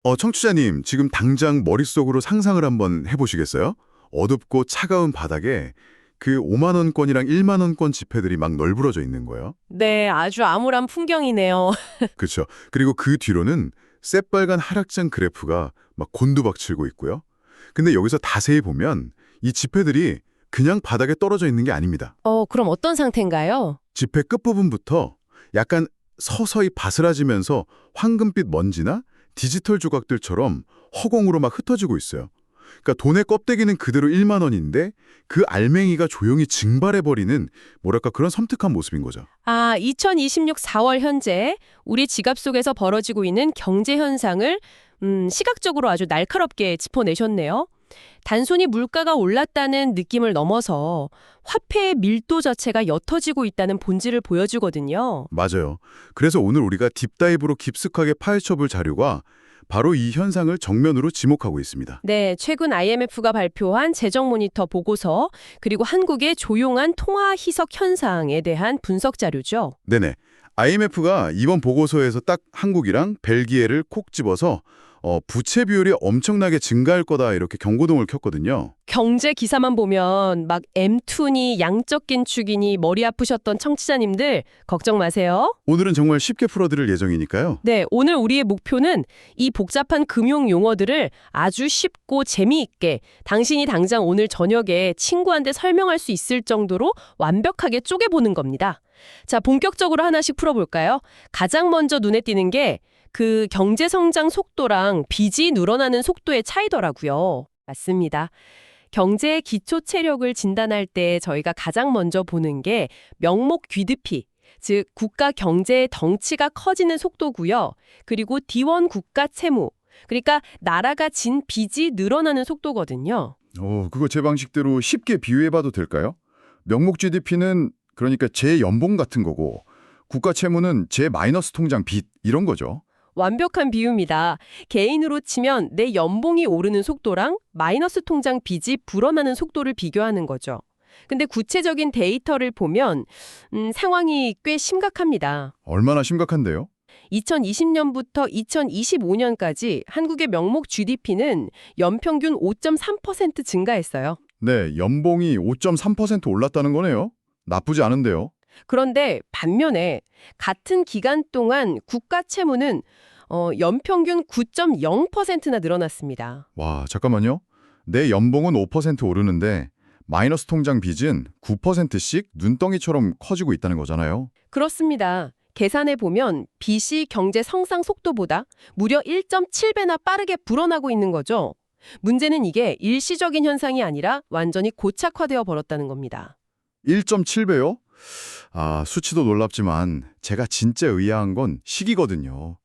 청취자님, 지금 당장 머릿속으로 상상을 한번 해보시겠어요? 어둡고 차가운 바닥에 그 5만 원권이랑 1만 원권 지폐들이 막 널브러져 있는 거예요. 네, 아주 암울한 풍경이네요. 그렇죠. 그리고 그 뒤로는 새빨간 하락장 그래프가 막 곤두박질고 있고요. 근데 여기서 자세히 보면 이 지폐들이 그냥 바닥에 떨어져 있는 게 아닙니다. 그럼 어떤 상태인가요? 지폐 끝부분부터 약간 서서히 바스라지면서 황금빛 먼지나 디지털 조각들처럼 허공으로 막 흩어지고 있어요. 그러니까 돈의 껍데기는 그대로 1만 원인데 그 알맹이가 조용히 증발해버리는 뭐랄까 그런 섬뜩한 모습인 거죠. 2026 4월 현재 우리 지갑 속에서 벌어지고 있는 경제 현상을 시각적으로 아주 날카롭게 짚어내셨네요. 단순히 물가가 올랐다는 느낌을 넘어서 화폐의 밀도 자체가 옅어지고 있다는 본질을 보여주거든요. 맞아요. 그래서 오늘 우리가 딥다이브로 깊숙하게 파헤쳐볼 자료가 바로 이 현상을 정면으로 지목하고 있습니다. 네, 최근 IMF가 발표한 재정 모니터 보고서, 그리고 한국의 조용한 통화 희석 현상에 대한 분석 자료죠. 네네. IMF가 이번 보고서에서 딱 한국이랑 벨기에를 콕 집어서 부채 비율이 엄청나게 증가할 거다 이렇게 경고등을 켰거든요. 경제 기사만 보면 막 M2니 양적 긴축이니 머리 아프셨던 청취자님들 걱정 마세요. 오늘은 정말 쉽게 풀어드릴 예정이니까요. 네, 오늘 우리의 목표는 이 복잡한 금융 용어들을 아주 쉽고 재미있게 당신이 당장 오늘 저녁에 친구한테 설명할 수 있을 정도로 완벽하게 쪼개보는 겁니다. 자, 본격적으로 하나씩 풀어볼까요? 가장 먼저 눈에 띄는 게 그 경제 성장 속도랑 빚이 늘어나는 속도의 차이더라고요. 맞습니다. 경제의 기초 체력을 진단할 때 저희가 가장 먼저 보는 게 명목 GDP, 즉 국가 경제의 덩치가 커지는 속도고요. 그리고 D1 국가 채무, 그러니까 나라가 진 빚이 늘어나는 속도거든요. 그거 제 방식대로 쉽게 비유해봐도 될까요? 명목 GDP는 그러니까 제 연봉 같은 거고 국가 채무는 제 마이너스 통장 빚 이런 거죠. 완벽한 비유입니다. 개인으로 치면 내 연봉이 오르는 속도랑 마이너스 통장 빚이 불어나는 속도를 비교하는 거죠. 근데 구체적인 데이터를 보면 상황이 꽤 심각합니다. 얼마나 심각한데요? 2020년부터 2025년까지 한국의 명목 GDP는 연평균 5.3% 증가했어요. 네, 연봉이 5.3% 올랐다는 거네요. 나쁘지 않은데요. 그런데 반면에 같은 기간 동안 국가 채무는 연평균 9.0%나 늘어났습니다. 와, 잠깐만요. 내 연봉은 5% 오르는데 마이너스 통장 빚은 9%씩 눈덩이처럼 커지고 있다는 거잖아요. 그렇습니다. 계산해 보면 빚이 경제 성장 속도보다 무려 1.7배나 빠르게 불어나고 있는 거죠. 문제는 이게 일시적인 현상이 아니라 완전히 고착화되어 버렸다는 겁니다. 1.7배요? 수치도 놀랍지만 제가 진짜 의아한 건 시기거든요.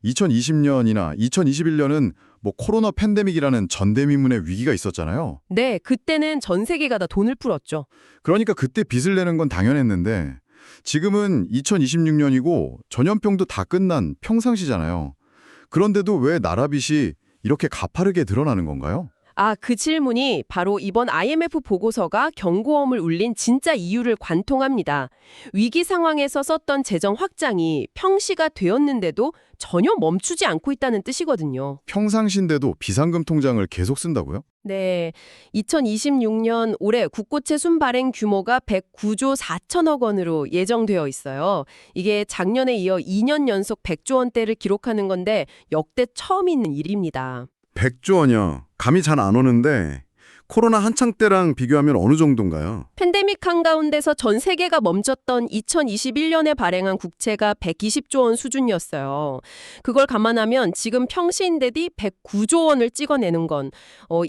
2020년이나 2021년은 코로나 팬데믹이라는 전대미문의 위기가 있었잖아요. 네, 그때는 전 세계가 다 돈을 풀었죠. 그러니까 그때 빚을 내는 건 당연했는데 지금은 2026년이고 전염병도 다 끝난 평상시잖아요. 그런데도 왜 나라 빚이 이렇게 가파르게 드러나는 건가요? 그 질문이 바로 이번 IMF 보고서가 경고음을 울린 진짜 이유를 관통합니다. 위기 상황에서 썼던 재정 확장이 평시가 되었는데도 전혀 멈추지 않고 있다는 뜻이거든요. 평상시인데도 비상금 통장을 계속 쓴다고요? 네, 2026년 올해 국고채 순발행 규모가 109조 4천억 원으로 예정되어 있어요. 이게 작년에 이어 2년 연속 100조 원대를 기록하는 건데 역대 처음 있는 일입니다. 100조 원이요. 감이 잘 안 오는데 코로나 한창 때랑 비교하면 어느 정도인가요? 팬데믹 한가운데서 전 세계가 멈췄던 2021년에 발행한 국채가 120조 원 수준이었어요. 그걸 감안하면 지금 평시인 대비 109조 원을 찍어내는 건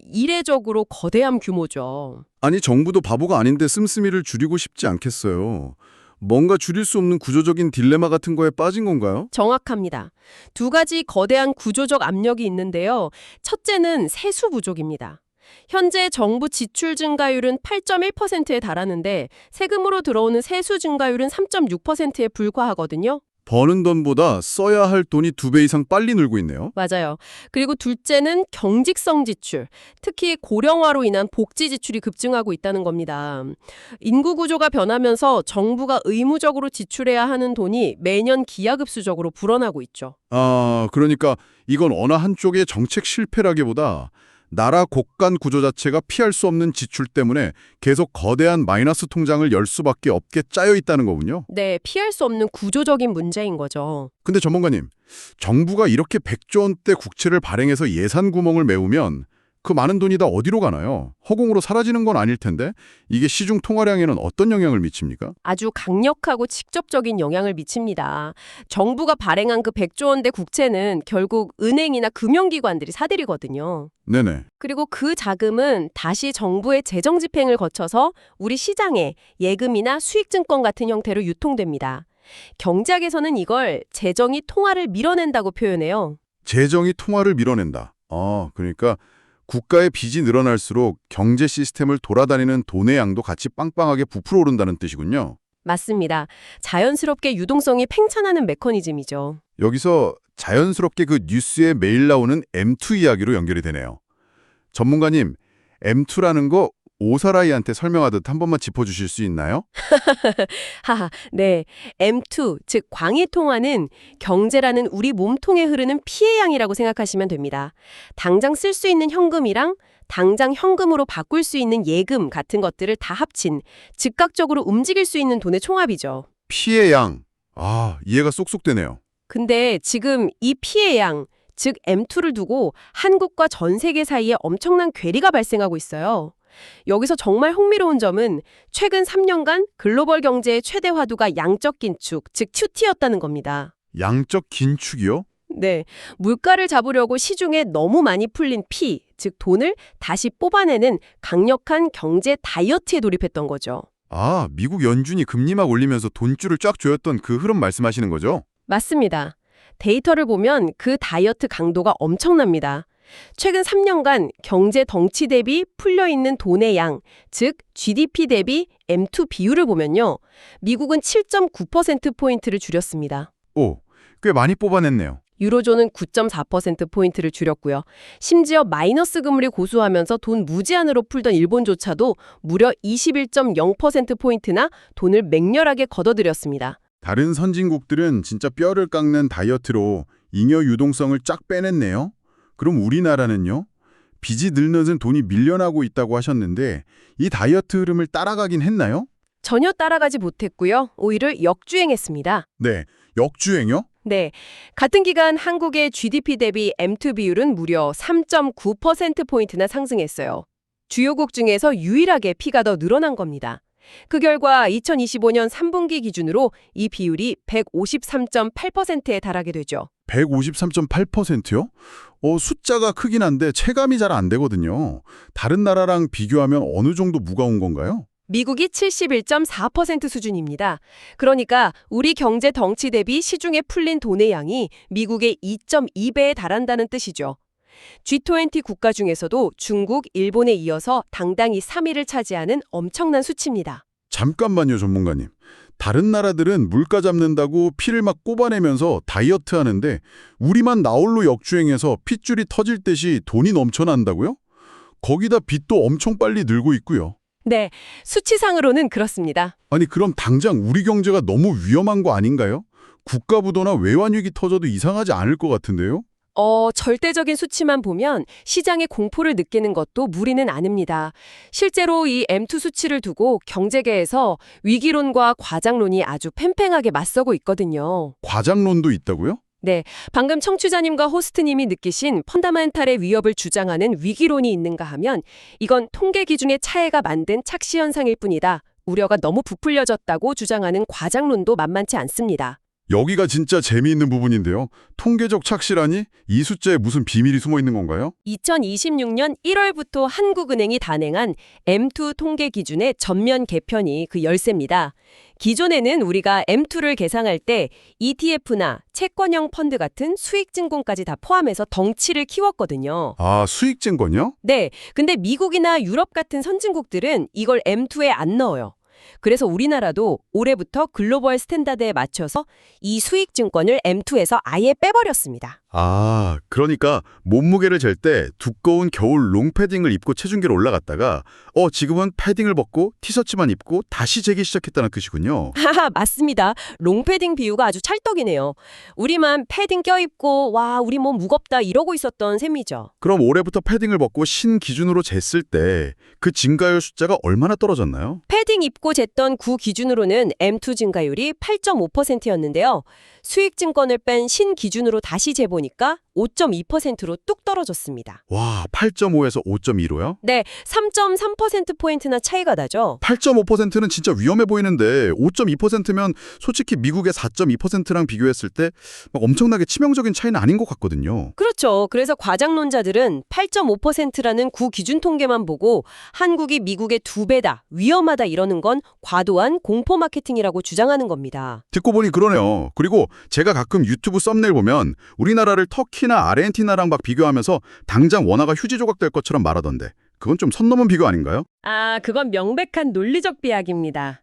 이례적으로 거대한 규모죠. 아니 정부도 바보가 아닌데 씀씀이를 줄이고 싶지 않겠어요. 뭔가 줄일 수 없는 구조적인 딜레마 같은 거에 빠진 건가요? 정확합니다. 두 가지 거대한 구조적 압력이 있는데요. 첫째는 세수 부족입니다. 현재 정부 지출 증가율은 8.1%에 달하는데 세금으로 들어오는 세수 증가율은 3.6%에 불과하거든요. 버는 돈보다 써야 할 돈이 2배 이상 빨리 늘고 있네요. 맞아요. 그리고 둘째는 경직성 지출, 특히 고령화로 인한 복지 지출이 급증하고 있다는 겁니다. 인구 구조가 변하면서 정부가 의무적으로 지출해야 하는 돈이 매년 기하급수적으로 불어나고 있죠. 아, 그러니까 이건 어느 한쪽의 정책 실패라기보다 나라 곳간 구조 자체가 피할 수 없는 지출 때문에 계속 거대한 마이너스 통장을 열 수밖에 없게 짜여 있다는 거군요. 네, 피할 수 없는 구조적인 문제인 거죠. 근데 전문가님, 정부가 이렇게 100조 원대 국채를 발행해서 예산 구멍을 메우면 그 많은 돈이 다 어디로 가나요? 허공으로 사라지는 건 아닐 텐데 이게 시중 통화량에는 어떤 영향을 미칩니까? 아주 강력하고 직접적인 영향을 미칩니다. 정부가 발행한 그 100조 원대 국채는 결국 은행이나 금융기관들이 사들이거든요. 네네. 그리고 그 자금은 다시 정부의 재정 집행을 거쳐서 우리 시장에 예금이나 수익증권 같은 형태로 유통됩니다. 경제학에서는 이걸 재정이 통화를 밀어낸다고 표현해요. 재정이 통화를 밀어낸다. 그러니까 국가의 빚이 늘어날수록 경제 시스템을 돌아다니는 돈의 양도 같이 빵빵하게 부풀어 오른다는 뜻이군요. 맞습니다. 자연스럽게 유동성이 팽창하는 메커니즘이죠. 여기서 자연스럽게 그 뉴스에 매일 나오는 M2 이야기로 연결이 되네요. 전문가님, M2라는 거 오사라이한테 설명하듯 한 번만 짚어주실 수 있나요? 하하, 네. M2, 즉 광의통화는 경제라는 우리 몸통에 흐르는 피의 양이라고 생각하시면 됩니다. 당장 쓸 수 있는 현금이랑 당장 현금으로 바꿀 수 있는 예금 같은 것들을 다 합친 즉각적으로 움직일 수 있는 돈의 총합이죠. 피의 양. 이해가 쏙쏙 되네요. 근데 지금 이 피의 양, 즉 M2를 두고 한국과 전 세계 사이에 엄청난 괴리가 발생하고 있어요. 여기서 정말 흥미로운 점은 최근 3년간 글로벌 경제의 최대 화두가 양적 긴축, 즉 QT였다는 겁니다. 양적 긴축이요? 네, 물가를 잡으려고 시중에 너무 많이 풀린 피, 즉 돈을 다시 뽑아내는 강력한 경제 다이어트에 돌입했던 거죠. 미국 연준이 금리 막 올리면서 돈줄을 쫙 조였던 그 흐름 말씀하시는 거죠? 맞습니다. 데이터를 보면 그 다이어트 강도가 엄청납니다. 최근 3년간 경제 덩치 대비 풀려있는 돈의 양, 즉 GDP 대비 M2 비율을 보면요. 미국은 7.9%포인트를 줄였습니다. 꽤 많이 뽑아냈네요. 유로존은 9.4%포인트를 줄였고요. 심지어 마이너스 금리 고수하면서 돈 무제한으로 풀던 일본조차도 무려 21.0%포인트나 돈을 맹렬하게 걷어들였습니다. 다른 선진국들은 진짜 뼈를 깎는 다이어트로 잉여 유동성을 쫙 빼냈네요. 그럼 우리나라는요? 빚이 늘어나는 돈이 밀려나고 있다고 하셨는데 이 다이어트 흐름을 따라가긴 했나요? 전혀 따라가지 못했고요. 오히려 역주행했습니다. 네, 역주행요? 네, 같은 기간 한국의 GDP 대비 M2 비율은 무려 3.9%포인트나 상승했어요. 주요국 중에서 유일하게 피가 더 늘어난 겁니다. 그 결과 2025년 3분기 기준으로 이 비율이 153.8%에 달하게 되죠. 153.8%요? 숫자가 크긴 한데 체감이 잘 안 되거든요. 다른 나라랑 비교하면 어느 정도 무거운 건가요? 미국이 71.4% 수준입니다. 그러니까 우리 경제 덩치 대비 시중에 풀린 돈의 양이 미국의 2.2배에 달한다는 뜻이죠. G20 국가 중에서도 중국, 일본에 이어서 당당히 3위를 차지하는 엄청난 수치입니다. 잠깐만요, 전문가님. 다른 나라들은 물가 잡는다고 피를 막 꼽아내면서 다이어트 하는데 우리만 나홀로 역주행해서 핏줄이 터질 듯이 돈이 넘쳐난다고요? 거기다 빚도 엄청 빨리 늘고 있고요. 네, 수치상으로는 그렇습니다. 아니 그럼 당장 우리 경제가 너무 위험한 거 아닌가요? 국가 부도나 외환위기 터져도 이상하지 않을 것 같은데요? 절대적인 수치만 보면 시장의 공포를 느끼는 것도 무리는 아닙니다. 실제로 이 M2 수치를 두고 경제계에서 위기론과 과장론이 아주 팽팽하게 맞서고 있거든요. 과장론도 있다고요? 네, 방금 청취자님과 호스트님이 느끼신 펀다멘탈의 위협을 주장하는 위기론이 있는가 하면 이건 통계 기준의 차이가 만든 착시 현상일 뿐이다. 우려가 너무 부풀려졌다고 주장하는 과장론도 만만치 않습니다. 여기가 진짜 재미있는 부분인데요. 통계적 착시라니? 이 숫자에 무슨 비밀이 숨어 있는 건가요? 2026년 1월부터 한국은행이 단행한 M2 통계 기준의 전면 개편이 그 열쇠입니다. 기존에는 우리가 M2를 계상할 때 ETF나 채권형 펀드 같은 수익증권까지 다 포함해서 덩치를 키웠거든요. 수익증권요? 네, 근데 미국이나 유럽 같은 선진국들은 이걸 M2에 안 넣어요. 그래서 우리나라도 올해부터 글로벌 스탠다드에 맞춰서 이 수익증권을 M2에서 아예 빼버렸습니다. 아, 그러니까 몸무게를 잴 때 두꺼운 겨울 롱패딩을 입고 체중계로 올라갔다가 지금은 패딩을 벗고 티셔츠만 입고 다시 재기 시작했다는 뜻이군요. 하하, 맞습니다. 롱패딩 비유가 아주 찰떡이네요. 우리만 패딩 껴입고 와, 우리 몸 무겁다 이러고 있었던 셈이죠. 그럼 올해부터 패딩을 벗고 신 기준으로 쟀을 때 그 증가율 숫자가 얼마나 떨어졌나요? 패딩 입고 쟀던 구 기준으로는 M2 증가율이 8.5%였는데요. 수익증권을 뺀 신 기준으로 다시 재보니까 5.2%로 뚝 떨어졌습니다. 와, 8.5에서 5.2로요? 네, 3.3%포인트나 차이가 나죠. 8.5%는 진짜 위험해 보이는데 5.2%면 솔직히 미국의 4.2%랑 비교했을 때 막 엄청나게 치명적인 차이는 아닌 것 같거든요. 그렇죠. 그래서 과장론자들은 8.5%라는 구 기준 통계만 보고 한국이 미국의 2배다, 위험하다 이러는 건 과도한 공포 마케팅이라고 주장하는 겁니다. 듣고 보니 그러네요. 그리고 제가 가끔 유튜브 썸네일 보면 우리나라를 터키나 아르헨티나랑 막 비교하면서 당장 원화가 휴지 조각될 것처럼 말하던데 그건 좀 선 넘은 비교 아닌가요? 아, 그건 명백한 논리적 비약입니다.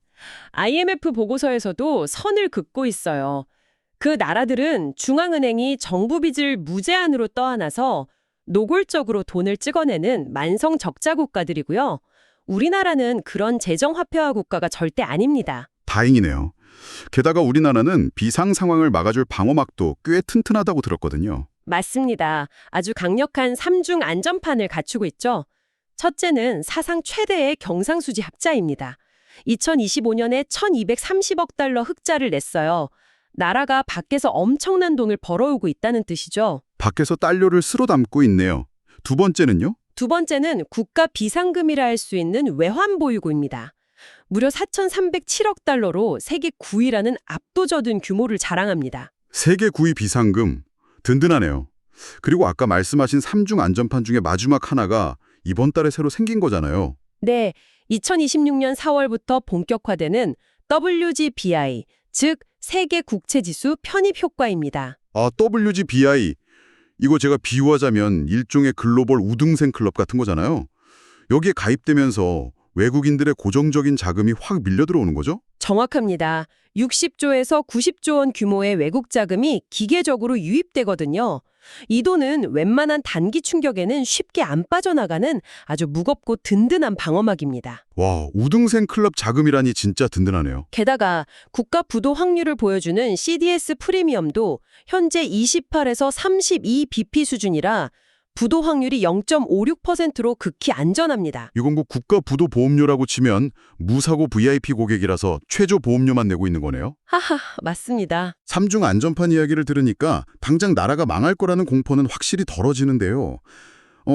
IMF 보고서에서도 선을 긋고 있어요. 그 나라들은 중앙은행이 정부 빚을 무제한으로 떠안아서 노골적으로 돈을 찍어내는 만성 적자 국가들이고요. 우리나라는 그런 재정화폐화 국가가 절대 아닙니다. 다행이네요. 게다가 우리나라는 비상 상황을 막아줄 방어막도 꽤 튼튼하다고 들었거든요. 맞습니다. 아주 강력한 3중 안전판을 갖추고 있죠. 첫째는 사상 최대의 경상수지 합자입니다. 2025년에 1,230억 달러 흑자를 냈어요. 나라가 밖에서 엄청난 돈을 벌어오고 있다는 뜻이죠. 밖에서 달러를 쓸어 담고 있네요. 두 번째는요? 두 번째는 국가 비상금이라 할 수 있는 외환 보유고입니다. 무려 4,307억 달러로 세계 9위라는 압도적인 규모를 자랑합니다. 세계 9위 비상금. 든든하네요. 그리고 아까 말씀하신 3중 안전판 중에 마지막 하나가 이번 달에 새로 생긴 거잖아요. 네, 2026년 4월부터 본격화되는 WGBI, 즉 세계 국채지수 편입 효과입니다. 아, WGBI. 이거 제가 비유하자면 일종의 글로벌 우등생 클럽 같은 거잖아요. 여기에 가입되면서 외국인들의 고정적인 자금이 확 밀려 들어오는 거죠? 정확합니다. 60조에서 90조 원 규모의 외국 자금이 기계적으로 유입되거든요. 이 돈은 웬만한 단기 충격에는 쉽게 안 빠져나가는 아주 무겁고 든든한 방어막입니다. 와, 우등생 클럽 자금이라니 진짜 든든하네요. 게다가 국가 부도 확률을 보여주는 CDS 프리미엄도 현재 28에서 32 BP 수준이라 부도 확률이 0.56%로 극히 안전합니다. 이건 뭐 국가 부도 보험료라고 치면 무사고 VIP 고객이라서 최저 보험료만 내고 있는 거네요. 하하, 맞습니다. 3중 안전판 이야기를 들으니까 당장 나라가 망할 거라는 공포는 확실히 덜어지는데요.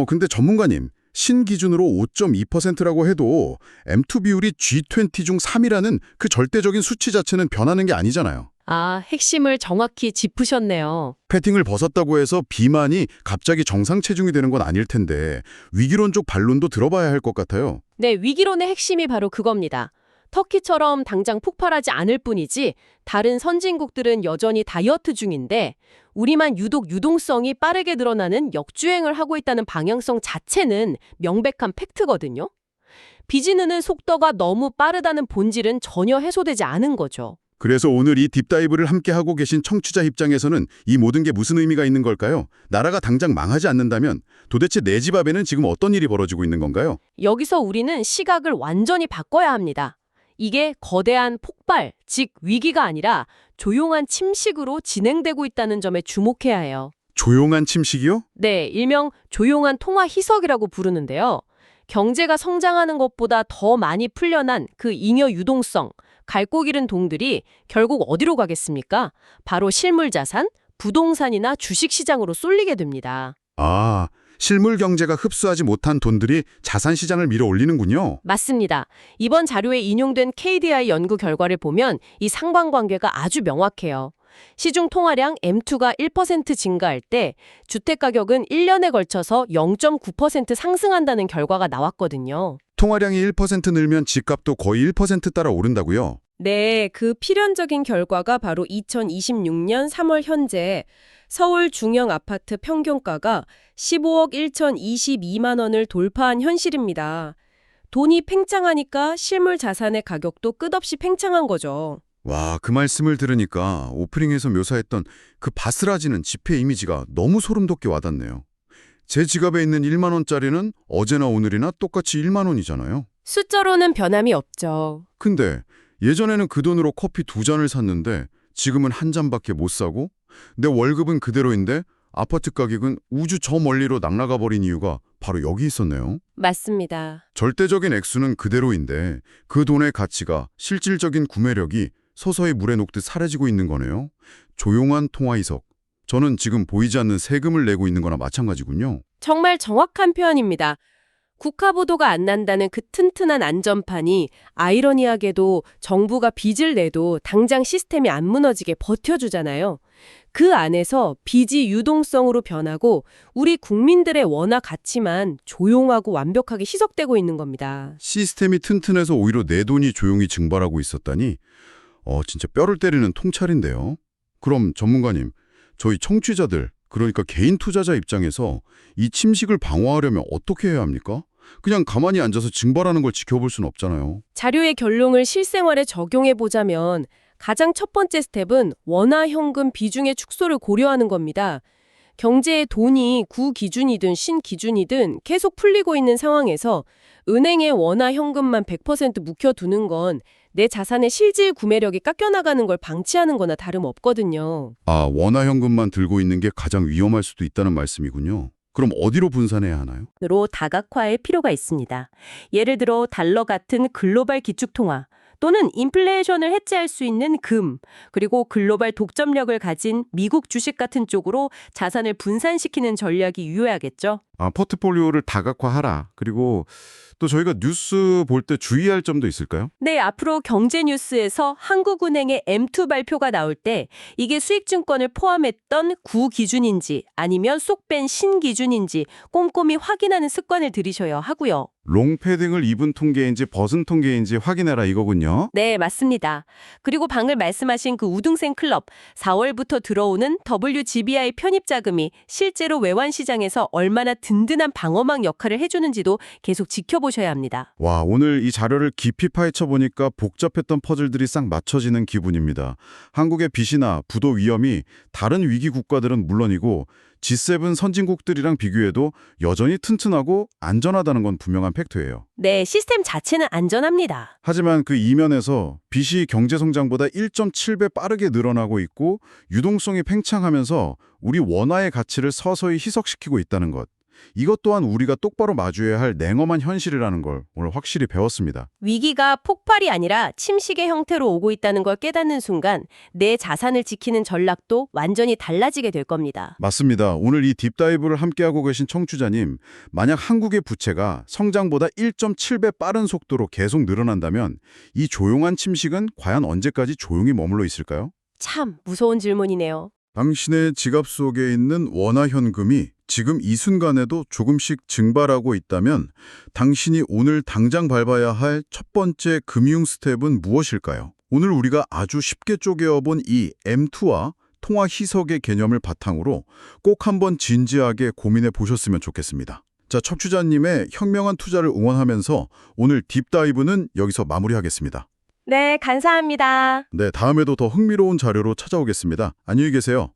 근데 전문가님, 신기준으로 5.2%라고 해도 M2 비율이 G20 중 3위라는 그 절대적인 수치 자체는 변하는 게 아니잖아요. 아, 핵심을 정확히 짚으셨네요. 패딩을 벗었다고 해서 비만이 갑자기 정상 체중이 되는 건 아닐 텐데 위기론적 반론도 들어봐야 할 것 같아요. 네, 위기론의 핵심이 바로 그겁니다. 터키처럼 당장 폭발하지 않을 뿐이지 다른 선진국들은 여전히 다이어트 중인데 우리만 유독 유동성이 빠르게 늘어나는 역주행을 하고 있다는 방향성 자체는 명백한 팩트거든요. 빚이느는 속도가 너무 빠르다는 본질은 전혀 해소되지 않은 거죠. 그래서 오늘 이 딥다이브를 함께 하고 계신 청취자 입장에서는 이 모든 게 무슨 의미가 있는 걸까요? 나라가 당장 망하지 않는다면 도대체 내 집 앞에는 지금 어떤 일이 벌어지고 있는 건가요? 여기서 우리는 시각을 완전히 바꿔야 합니다. 이게 거대한 폭발, 즉 위기가 아니라 조용한 침식으로 진행되고 있다는 점에 주목해야 해요. 조용한 침식이요? 네, 일명 조용한 통화 희석이라고 부르는데요. 경제가 성장하는 것보다 더 많이 풀려난 그 잉여 유동성, 갈고 기른 돈들이 결국 어디로 가겠습니까? 바로 실물 자산, 부동산이나 주식시장으로 쏠리게 됩니다. 아, 실물 경제가 흡수하지 못한 돈들이 자산 시장을 밀어 올리는군요. 맞습니다. 이번 자료에 인용된 KDI 연구 결과를 보면 이 상관관계가 아주 명확해요. 시중 통화량 M2가 1% 증가할 때 주택가격은 1년에 걸쳐서 0.9% 상승한다는 결과가 나왔거든요. 통화량이 1% 늘면 집값도 거의 1% 따라 오른다고요? 네, 그 필연적인 결과가 바로 2026년 3월 현재 서울 중형 아파트 평균가가 15억 1,022만 원을 돌파한 현실입니다. 돈이 팽창하니까 실물 자산의 가격도 끝없이 팽창한 거죠. 와, 그 말씀을 들으니까 오프닝에서 묘사했던 그 바스라지는 지폐 이미지가 너무 소름 돋게 와닿네요. 제 지갑에 있는 1만 원짜리는 어제나 오늘이나 똑같이 1만 원이잖아요. 숫자로는 변함이 없죠. 근데 예전에는 그 돈으로 커피 2잔을 샀는데 지금은 한 잔밖에 못 사고 내 월급은 그대로인데 아파트 가격은 우주 저 멀리로 날아가 버린 이유가 바로 여기 있었네요. 맞습니다. 절대적인 액수는 그대로인데 그 돈의 가치가 실질적인 구매력이 서서히 물에 녹듯 사라지고 있는 거네요. 조용한 통화이석. 저는 지금 보이지 않는 세금을 내고 있는 거나 마찬가지군요. 정말 정확한 표현입니다. 국가보도가 안 난다는 그 튼튼한 안전판이 아이러니하게도 정부가 빚을 내도 당장 시스템이 안 무너지게 버텨주잖아요. 그 안에서 빚이 유동성으로 변하고 우리 국민들의 원화 가치만 조용하고 완벽하게 희석되고 있는 겁니다. 시스템이 튼튼해서 오히려 내 돈이 조용히 증발하고 있었다니 진짜 뼈를 때리는 통찰인데요. 그럼 전문가님, 저희 청취자들, 그러니까 개인 투자자 입장에서 이 침식을 방어하려면 어떻게 해야 합니까? 그냥 가만히 앉아서 증발하는 걸 지켜볼 수는 없잖아요. 자료의 결론을 실생활에 적용해 보자면 가장 첫 번째 스텝은 원화 현금 비중의 축소를 고려하는 겁니다. 경제의 돈이 구기준이든 신기준이든 계속 풀리고 있는 상황에서 은행에 원화 현금만 100% 묵혀두는 건 내 자산의 실질 구매력이 깎여나가는 걸 방치하는 거나 다름없거든요. 아, 원화 현금만 들고 있는 게 가장 위험할 수도 있다는 말씀이군요. 그럼 어디로 분산해야 하나요? 으로 다각화할 필요가 있습니다. 예를 들어 달러 같은 글로벌 기축통화 또는 인플레이션을 해지할 수 있는 금, 그리고 글로벌 독점력을 가진 미국 주식 같은 쪽으로 자산을 분산시키는 전략이 유효하겠죠. 아, 포트폴리오를 다각화하라. 그리고 또 저희가 뉴스 볼 때 주의할 점도 있을까요? 네, 앞으로 경제 뉴스에서 한국은행의 M2 발표가 나올 때 이게 수익증권을 포함했던 구기준인지 아니면 쏙 뺀 신기준인지 꼼꼼히 확인하는 습관을 들이셔야 하고요. 롱패딩을 입은 통계인지 벗은 통계인지 확인해라 이거군요. 네, 맞습니다. 그리고 방금 말씀하신 그 우등생 클럽, 4월부터 들어오는 WGBI 편입자금이 실제로 외환시장에서 얼마나 든든한 방어막 역할을 해주는지도 계속 지켜보셔야 합니다. 와, 오늘 이 자료를 깊이 파헤쳐 보니까 복잡했던 퍼즐들이 싹 맞춰지는 기분입니다. 한국의 빚이나 부도 위험이 다른 위기 국가들은 물론이고 G7 선진국들이랑 비교해도 여전히 튼튼하고 안전하다는 건 분명한 팩트예요. 네, 시스템 자체는 안전합니다. 하지만 그 이면에서 빚이 경제성장보다 1.7배 빠르게 늘어나고 있고 유동성이 팽창하면서 우리 원화의 가치를 서서히 희석시키고 있다는 것. 이것 또한 우리가 똑바로 마주해야 할 냉엄한 현실이라는 걸 오늘 확실히 배웠습니다. 위기가 폭발이 아니라 침식의 형태로 오고 있다는 걸 깨닫는 순간 내 자산을 지키는 전략도 완전히 달라지게 될 겁니다. 맞습니다. 오늘 이 딥다이브를 함께하고 계신 청취자님, 만약 한국의 부채가 성장보다 1.7배 빠른 속도로 계속 늘어난다면 이 조용한 침식은 과연 언제까지 조용히 머물러 있을까요? 참 무서운 질문이네요. 당신의 지갑 속에 있는 원화 현금이 지금 이 순간에도 조금씩 증발하고 있다면 당신이 오늘 당장 밟아야 할 첫 번째 금융 스텝은 무엇일까요? 오늘 우리가 아주 쉽게 쪼개어본 이 M2와 통화 희석의 개념을 바탕으로 꼭 한번 진지하게 고민해 보셨으면 좋겠습니다. 자, 척추자님의 현명한 투자를 응원하면서 오늘 딥다이브는 여기서 마무리하겠습니다. 네, 감사합니다. 네, 다음에도 더 흥미로운 자료로 찾아오겠습니다. 안녕히 계세요.